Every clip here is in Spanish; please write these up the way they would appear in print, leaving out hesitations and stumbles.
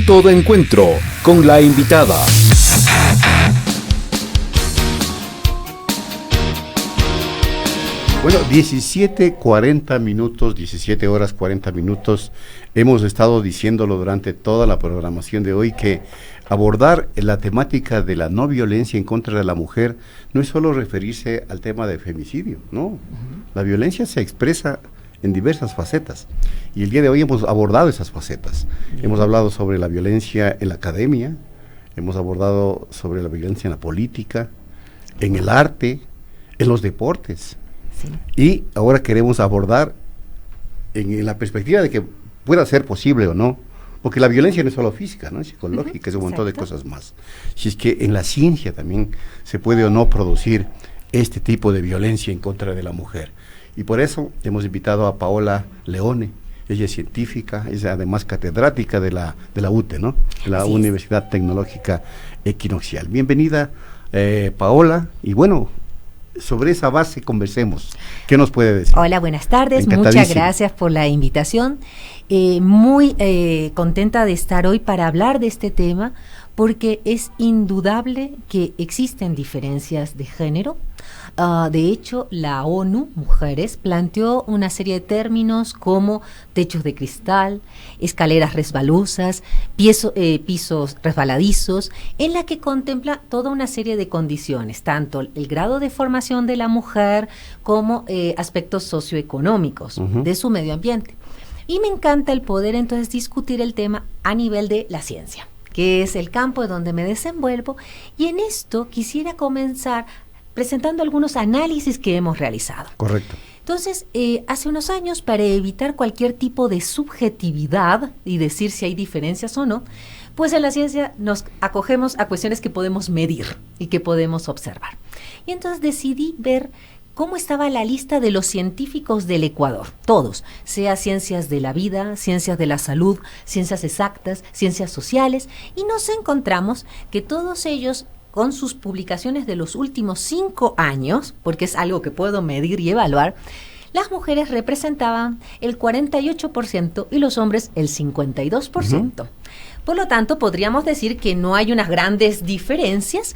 Punto de encuentro con la invitada. Bueno, 17:40 minutos, 17 horas 40 minutos. Hemos estado diciéndolo durante toda la programación de hoy que abordar la temática de la no violencia en contra de la mujer no es solo referirse al tema de femicidio, no. La violencia se expresa en diversas facetas y el día de hoy hemos abordado esas facetas. Hemos hablado sobre la violencia en la academia, hemos abordado sobre la violencia en la política, en el arte, en los deportes. Sí. Y ahora queremos abordar en la perspectiva de que pueda ser posible o no, porque la violencia no es solo física, ¿no? Es psicológica, es un montón de cosas más. Si es que en la ciencia también se puede o no producir este tipo de violencia en contra de la mujer. Y por eso hemos invitado a Paola Leone. Ella es científica, es además catedrática de la UTE, ¿no? De la Universidad Tecnológica Equinoccial. Bienvenida, Paola, y bueno, sobre esa base conversemos. ¿Qué nos puede decir? Hola, buenas tardes, muchas gracias por la invitación. Muy contenta de estar hoy para hablar de este tema, porque es indudable que existen diferencias de género. De hecho, la ONU Mujeres planteó una serie de términos como techos de cristal, escaleras resbalosas, pisos resbaladizos, en la que contempla toda una serie de condiciones, tanto el grado de formación de la mujer como aspectos socioeconómicos de su medio ambiente. Y me encanta el poder entonces discutir el tema a nivel de la ciencia, que es el campo donde me desenvuelvo, y en esto quisiera comenzar presentando algunos análisis que hemos realizado. Correcto. Entonces, hace unos años, para evitar cualquier tipo de subjetividad y decir si hay diferencias o no, pues en la ciencia nos acogemos a cuestiones que podemos medir y que podemos observar. Y entonces decidí ver cómo estaba la lista de los científicos del Ecuador, todos, sea ciencias de la vida, ciencias de la salud, ciencias exactas, ciencias sociales, y nos encontramos que todos ellos, con sus publicaciones de los últimos 5 años, porque es algo que puedo medir y evaluar, las mujeres representaban el 48% y los hombres el 52%. Por lo tanto, podríamos decir que no hay unas grandes diferencias,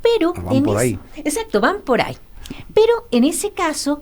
pero van por ahí. Exacto, van por ahí. Pero en ese caso,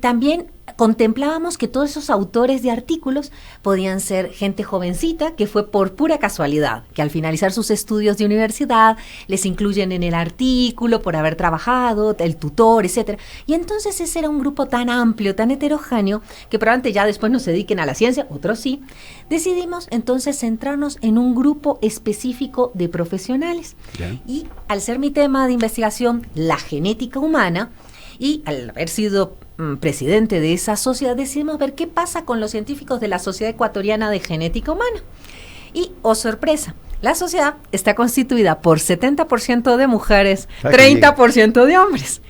también contemplábamos que todos esos autores de artículos podían ser gente jovencita que fue por pura casualidad, que al finalizar sus estudios de universidad les incluyen en el artículo por haber trabajado, el tutor, etcétera. Y entonces ese era un grupo tan amplio, tan heterogéneo, que probablemente ya después no se dediquen a la ciencia, otros sí. Decidimos entonces centrarnos en un grupo específico de profesionales. Yeah. Y al ser mi tema de investigación la genética humana, y al haber sido presidente de esa sociedad, decidimos ver qué pasa con los científicos de la Sociedad Ecuatoriana de Genética Humana. Y, oh sorpresa, la sociedad está constituida por 70% de mujeres, 30% de hombres.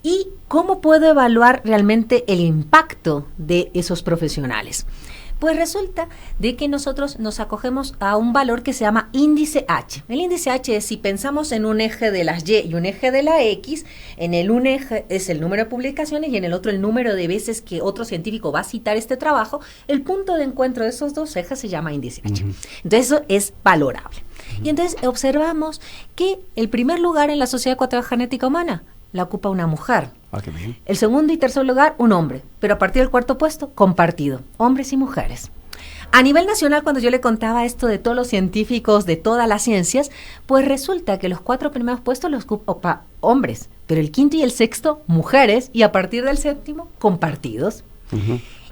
¿Y cómo puedo evaluar realmente el impacto de esos profesionales? Pues resulta de que nosotros nos acogemos a un valor que se llama índice H. El índice H es, si pensamos en un eje de las Y y un eje de la X, en el un eje es el número de publicaciones y en el otro el número de veces que otro científico va a citar este trabajo. El punto de encuentro de esos dos ejes se llama índice H. Entonces eso es valorable. Y entonces observamos que el primer lugar en la Sociedad Ecuatoriana de Genética Humana la ocupa una mujer. Qué bien. El segundo y tercer lugar, un hombre. Pero a partir del cuarto puesto, compartido. Hombres y mujeres. A nivel nacional, cuando yo le contaba esto de todos los científicos de todas las ciencias, pues resulta que los 4 primeros puestos los ocupa hombres. Pero el quinto y el sexto, mujeres. Y a partir del séptimo, compartidos.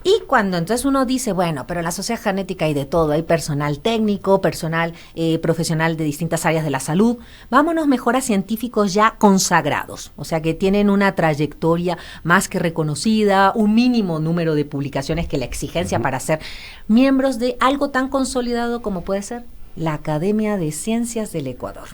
Y cuando entonces uno dice, bueno, pero en la sociedad genética hay de todo, hay personal técnico, personal profesional de distintas áreas de la salud, vámonos mejor a científicos ya consagrados, o sea que tienen una trayectoria más que reconocida, un mínimo número de publicaciones que la exigencia para ser miembros de algo tan consolidado como puede ser la Academia de Ciencias del Ecuador.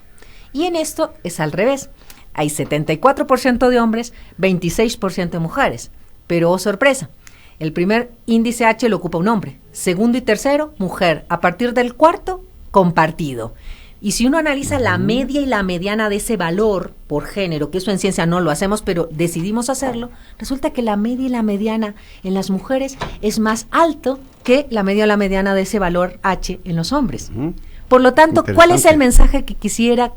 Y en esto es al revés, hay 74% de hombres, 26% de mujeres, pero oh sorpresa, el primer índice H lo ocupa un hombre, segundo y tercero, mujer. A partir del cuarto, compartido. Y si uno analiza la media y la mediana de ese valor por género, que eso en ciencia no lo hacemos, pero decidimos hacerlo, resulta que la media y la mediana en las mujeres es más alto que la media y la mediana de ese valor H en los hombres. Por lo tanto, ¿cuál es Interesante. el mensaje que quisiera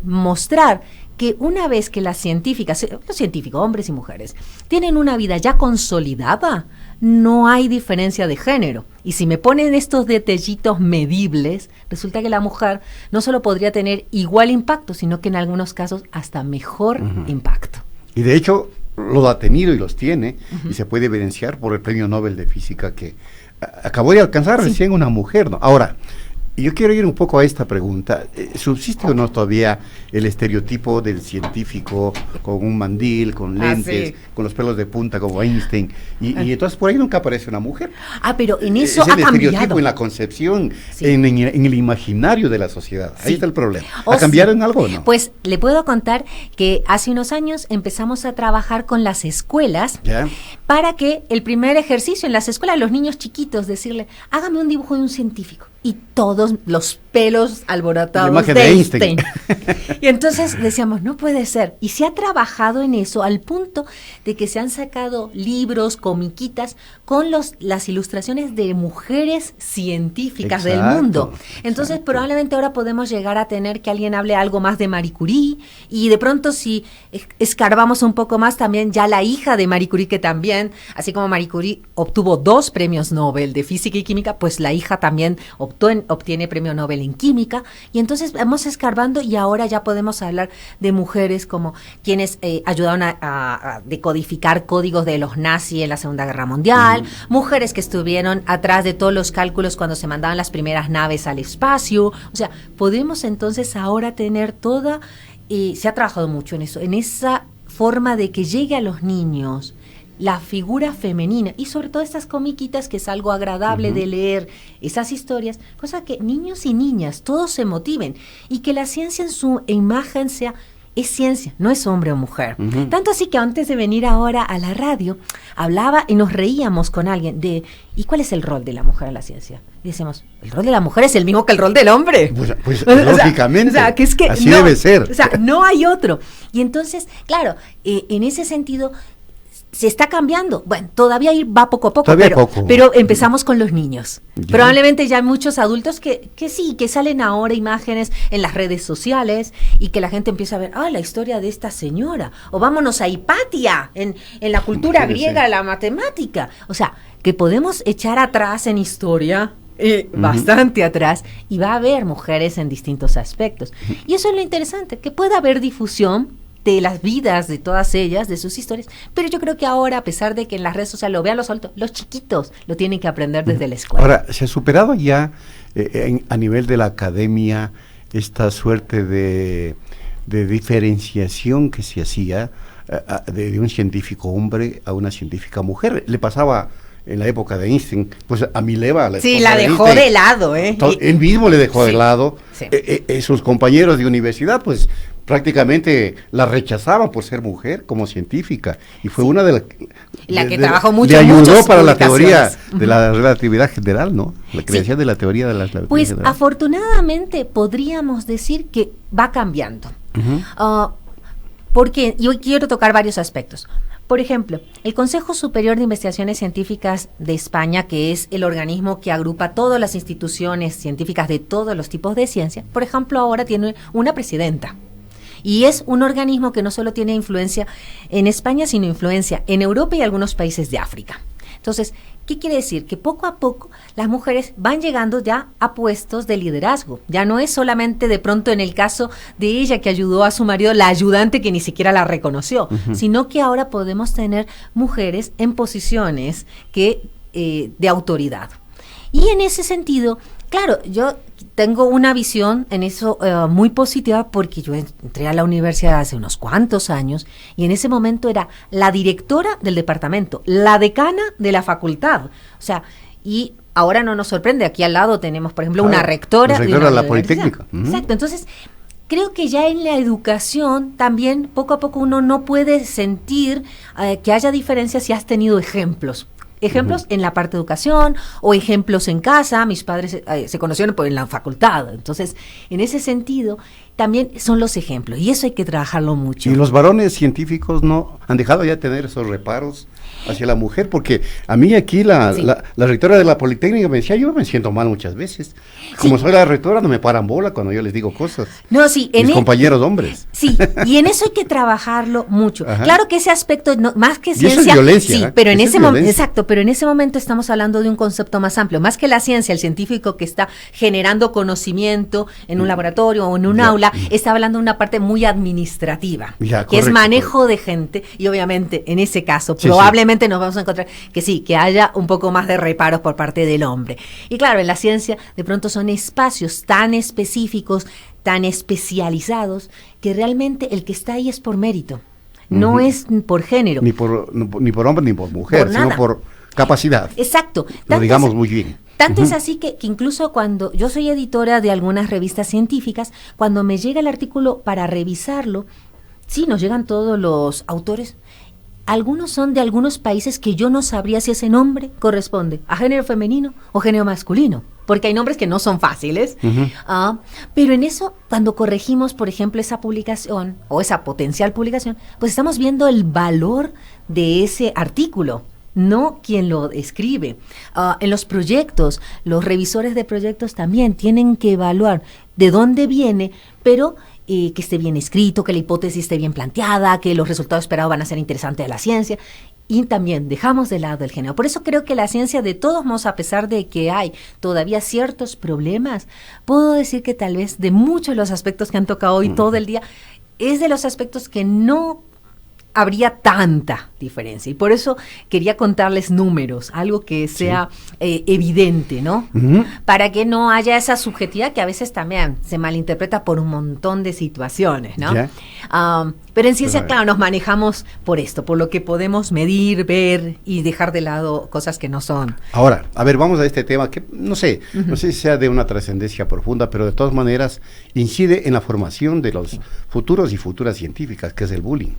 mostrar? Que una vez que las científicas, los científicos, hombres y mujeres, tienen una vida ya consolidada, no hay diferencia de género. Y si me ponen estos detallitos medibles, resulta que la mujer no solo podría tener igual impacto, sino que en algunos casos hasta mejor impacto. Y de hecho, los ha tenido y los tiene, y se puede evidenciar por el Premio Nobel de Física que acabó de alcanzar recién una mujer, ¿no? Ahora, yo quiero ir un poco a esta pregunta. ¿Subsiste o no todavía el estereotipo del científico con un mandil, con lentes, con los pelos de punta como Einstein? Y entonces por ahí nunca aparece una mujer. Pero en eso Es ha el estereotipo cambiado. en la concepción, Sí. en el imaginario de la sociedad. Ahí Sí. está el problema. Oh, ¿Ha cambiado sí. en algo o no? Pues le puedo contar que hace unos años empezamos a trabajar con las escuelas ¿Ya? para que el primer ejercicio en las escuelas, los niños chiquitos, decirle, hágame un dibujo de un científico. Y todos los pelos alborotados La imagen de de Einstein. Einstein. Y entonces decíamos, no puede ser. Y se ha trabajado en eso al punto de que se han sacado libros, comiquitas, con las ilustraciones de mujeres científicas del Exacto, mundo. Entonces exacto. probablemente ahora podemos llegar a tener que alguien hable algo más de Marie Curie, y de pronto si escarbamos un poco más, también ya la hija de Marie Curie, que también, así como Marie Curie obtuvo 2 premios Nobel de física y química, pues la hija también obtiene premio Nobel en química. Y entonces vamos escarbando y ahora ya podemos hablar de mujeres como quienes ayudaron a decodificar códigos de los nazis en la Segunda Guerra Mundial, mujeres que estuvieron atrás de todos los cálculos cuando se mandaban las primeras naves al espacio. O sea, podemos entonces ahora tener toda, se ha trabajado mucho en eso, en esa forma de que llegue a los niños la figura femenina, y sobre todo estas comiquitas, que es algo agradable de leer, esas historias, cosa que niños y niñas todos se motiven, y que la ciencia en su imagen es ciencia, no es hombre o mujer. Tanto así que antes de venir ahora a la radio, hablaba y nos reíamos con alguien de, ¿y cuál es el rol de la mujer en la ciencia? Y decíamos, el rol de la mujer es el mismo que el rol del hombre. Pues O sea, lógicamente, así no, debe ser. O sea, no hay otro. Y entonces, claro, en ese sentido se está cambiando. Bueno, todavía va poco a poco, pero empezamos con los niños. Ya. Probablemente ya hay muchos adultos que sí, que salen ahora imágenes en las redes sociales y que la gente empieza a ver, la historia de esta señora, o vámonos a Hipatia, en la cultura griega, la matemática. O sea, que podemos echar atrás en historia, bastante atrás, y va a haber mujeres en distintos aspectos. Y eso es lo interesante, que pueda haber difusión de las vidas de todas ellas, de sus historias, pero yo creo que ahora, a pesar de que en las redes sociales lo vean los adultos, los chiquitos lo tienen que aprender desde la escuela. Ahora, ¿se ha superado ya a nivel de la academia esta suerte de diferenciación que se hacía de un científico hombre a una científica mujer? Le pasaba en la época de Einstein, pues a Mileva la dejó de lado, él mismo le dejó de lado. Sí. Sus compañeros de universidad, pues prácticamente la rechazaban por ser mujer como científica, y fue una de las que trabajó mucho. Le ayudó muchas para la teoría publicaciones de la relatividad general, ¿no? La creación de la teoría de la relatividad pues general. afortunadamente podríamos decir que va cambiando. Porque yo quiero tocar varios aspectos. Por ejemplo, el Consejo Superior de Investigaciones Científicas de España, que es el organismo que agrupa todas las instituciones científicas de todos los tipos de ciencia, por ejemplo, ahora tiene una presidenta. Y es un organismo que no solo tiene influencia en España, sino influencia en Europa y algunos países de África. Entonces, ¿qué quiere decir? Que poco a poco las mujeres van llegando ya a puestos de liderazgo. Ya no es solamente de pronto en el caso de ella que ayudó a su marido, la ayudante que ni siquiera la reconoció, sino que ahora podemos tener mujeres en posiciones de autoridad. Y en ese sentido, claro, yo tengo una visión en eso muy positiva, porque yo entré a la universidad hace unos cuantos años y en ese momento era la directora del departamento, la decana de la facultad. O sea, y ahora no nos sorprende, aquí al lado tenemos, por ejemplo, una rectora de una la universidad. Politécnica. Exacto, entonces creo que ya en la educación también poco a poco uno no puede sentir que haya diferencias si has tenido ejemplos. Ejemplos en la parte de educación o ejemplos en casa. Mis padres se conocieron en la facultad. Entonces, en ese sentido, también son los ejemplos, y eso hay que trabajarlo mucho. Y los varones científicos no han dejado ya de tener esos reparos hacia la mujer, porque a mí aquí la rectora de la Politécnica me decía, yo me siento mal muchas veces. Como soy la rectora, no me paran bola cuando yo les digo cosas. No, sí, mis compañeros hombres. Sí, y en eso hay que trabajarlo mucho. Ajá. Claro que ese aspecto, más que Y eso es ciencia, violencia, sí, ¿eh? pero en Eso es ese momento, violencia. exacto, pero en ese momento estamos hablando de un concepto más amplio, más que la ciencia, el científico que está generando conocimiento en un laboratorio o en un aula, está hablando de una parte muy administrativa, Ya, que es correcto, manejo de gente, y obviamente en ese caso Sí, probablemente nos vamos a encontrar que sí, que haya un poco más de reparos por parte del hombre. Y claro, en la ciencia de pronto son espacios tan específicos, tan especializados, que realmente el que está ahí es por mérito, no es por género. Ni por hombre ni por mujer, Por sino nada. por capacidad. Exacto. Lo digamos muy bien. Tanto es así que incluso cuando yo soy editora de algunas revistas científicas, cuando me llega el artículo para revisarlo, sí, nos llegan todos los autores. Algunos son de algunos países que yo no sabría si ese nombre corresponde a género femenino o género masculino, porque hay nombres que no son fáciles. Pero en eso, cuando corregimos, por ejemplo, esa publicación o esa potencial publicación, pues estamos viendo el valor de ese artículo, no quien lo escribe. En los proyectos, los revisores de proyectos también tienen que evaluar de dónde viene, pero que esté bien escrito, que la hipótesis esté bien planteada, que los resultados esperados van a ser interesantes de la ciencia. Y también dejamos de lado el género. Por eso creo que la ciencia, de todos modos, a pesar de que hay todavía ciertos problemas, puedo decir que tal vez de muchos de los aspectos que han tocado hoy todo el día, es de los aspectos que no habría tanta diferencia. Y por eso quería contarles números, algo que sea evidente, ¿no? Para que no haya esa subjetividad que a veces también se malinterpreta por un montón de situaciones, ¿no? Pero en ciencia, claro, nos manejamos por esto, por lo que podemos medir, ver y dejar de lado cosas que no son. Ahora, a ver, vamos a este tema que no sé si sea de una trascendencia profunda, pero de todas maneras incide en la formación de los futuros y futuras científicas, que es el bullying.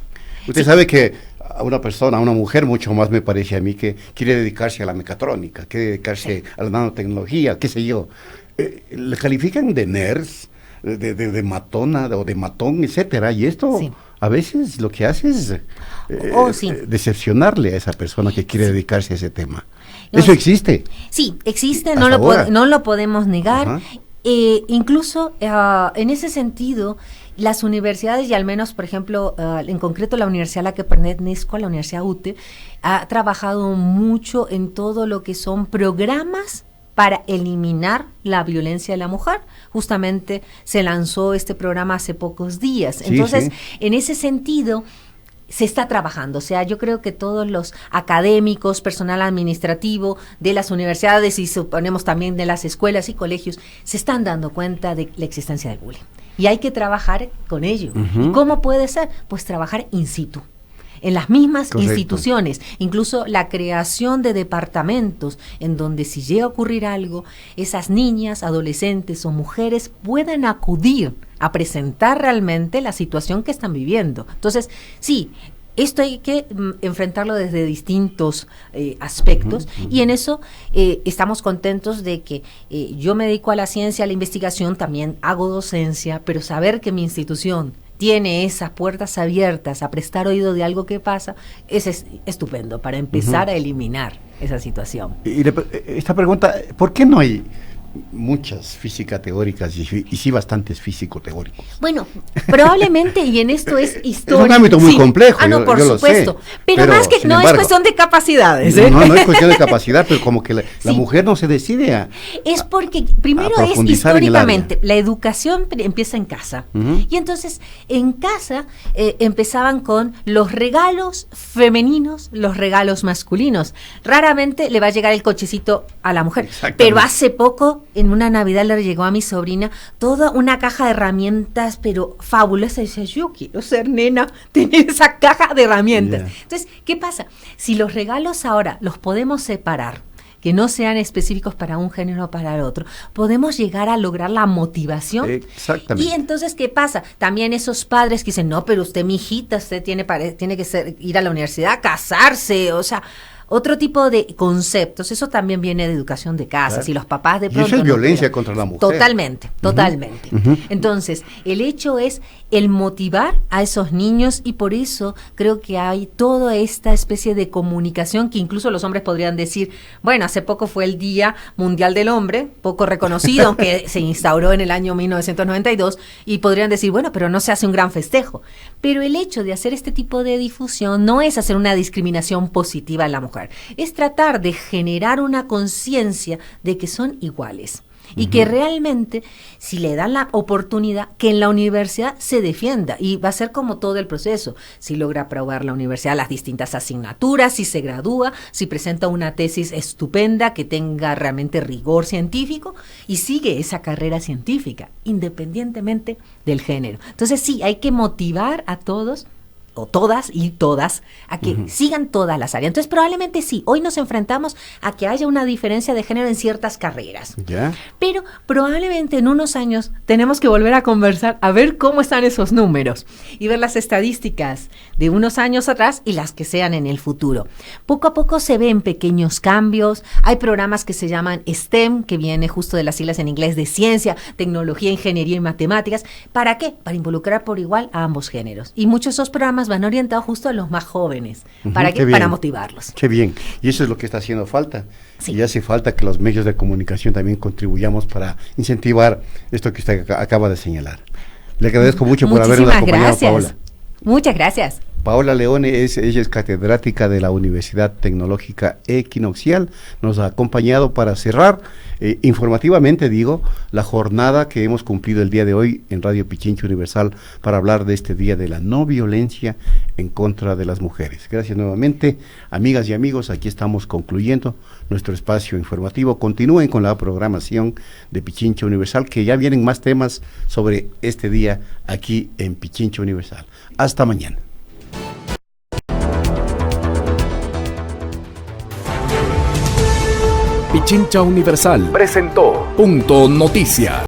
Usted sabe que a una persona, a una mujer mucho más me parece a mí que quiere dedicarse a la mecatrónica, quiere dedicarse a la nanotecnología, qué sé yo. Le califican de nerds, de matona o de matón, etcétera, y esto a veces lo que hace es decepcionarle a esa persona que quiere dedicarse a ese tema. ¿Eso existe? Sí, existe, ¿Hasta ahora? No lo podemos negar. Incluso en ese sentido, las universidades, y al menos, por ejemplo, en concreto la universidad a la que pertenezco, la Universidad UTE, ha trabajado mucho en todo lo que son programas para eliminar la violencia de la mujer. Justamente se lanzó este programa hace pocos días. Entonces, en ese sentido, se está trabajando. O sea, yo creo que todos los académicos, personal administrativo de las universidades y suponemos también de las escuelas y colegios, se están dando cuenta de la existencia del bullying. Y hay que trabajar con ello. ¿Y cómo puede ser? Pues trabajar in situ, en las mismas instituciones, incluso la creación de departamentos en donde si llega a ocurrir algo, esas niñas, adolescentes o mujeres puedan acudir a presentar realmente la situación que están viviendo. Entonces, sí, esto hay que enfrentarlo desde distintos aspectos y en eso estamos contentos de que yo me dedico a la ciencia, a la investigación, también hago docencia, pero saber que mi institución tiene esas puertas abiertas a prestar oído de algo que pasa, es estupendo para empezar a eliminar esa situación. Y esta pregunta, ¿por qué no hay muchas físicas teóricas y sí bastantes físico-teóricos? Bueno, probablemente, y en esto es histórico. Es un ámbito muy complejo, no, por yo supuesto. lo sé, pero más que no es cuestión de capacidades. No es cuestión de capacidad, pero como que la mujer no se decide a Es porque, primero es históricamente, la educación empieza en casa. Y entonces, en casa empezaban con los regalos femeninos, los regalos masculinos. Raramente le va a llegar el cochecito a la mujer. Pero hace poco, en una Navidad le llegó a mi sobrina toda una caja de herramientas, pero fabulosa. Y decía, yo quiero ser nena, tener esa caja de herramientas. Entonces, ¿qué pasa? Si los regalos ahora los podemos separar, que no sean específicos para un género o para el otro, podemos llegar a lograr la motivación. Exactamente. Y entonces, ¿qué pasa? También esos padres que dicen, no, pero usted, mi hijita, usted tiene que ir a la universidad, casarse, o sea, otro tipo de conceptos. Eso también viene de educación de casa. Claro. Si los papás de Y pronto eso es no violencia cuidan. contra la mujer. Totalmente, totalmente. Entonces, el hecho es el motivar a esos niños, y por eso creo que hay toda esta especie de comunicación que incluso los hombres podrían decir, bueno, hace poco fue el Día Mundial del Hombre, poco reconocido, aunque se instauró en el año 1992, y podrían decir, bueno, pero no se hace un gran festejo. Pero el hecho de hacer este tipo de difusión no es hacer una discriminación positiva en la mujer, es tratar de generar una conciencia de que son iguales. Y que realmente, si le dan la oportunidad, que en la universidad se defienda. Y va a ser como todo el proceso. Si logra aprobar la universidad las distintas asignaturas, si se gradúa, si presenta una tesis estupenda que tenga realmente rigor científico y sigue esa carrera científica, independientemente del género. Entonces sí, hay que motivar a todos, o todas y todas, a que sigan todas las áreas. Entonces probablemente sí, hoy nos enfrentamos a que haya una diferencia de género en ciertas carreras. ¿Ya? Pero probablemente en unos años tenemos que volver a conversar, a ver cómo están esos números y ver las estadísticas de unos años atrás y las que sean en el futuro. Poco a poco se ven pequeños cambios. Hay programas que se llaman STEM, que viene justo de las siglas en inglés de ciencia, tecnología, ingeniería y matemáticas. ¿Para qué? Para involucrar por igual a ambos géneros. Y muchos de esos programas van orientados justo a los más jóvenes. ¿Para qué? Para motivarlos. Qué bien. Y eso es lo que está haciendo falta. Sí. Y hace falta que los medios de comunicación también contribuyamos para incentivar esto que usted acaba de señalar. Le agradezco mucho por habernos acompañado, gracias. Paola. Muchas gracias. Paola Leone, ella es catedrática de la Universidad Tecnológica Equinoccial. Nos ha acompañado para cerrar informativamente, la jornada que hemos cumplido el día de hoy en Radio Pichincha Universal para hablar de este día de la no violencia en contra de las mujeres. Gracias nuevamente, amigas y amigos. Aquí estamos concluyendo nuestro espacio informativo. Continúen con la programación de Pichincha Universal, que ya vienen más temas sobre este día aquí en Pichincha Universal. Hasta mañana. Pichincha Universal presentó Punto Noticia.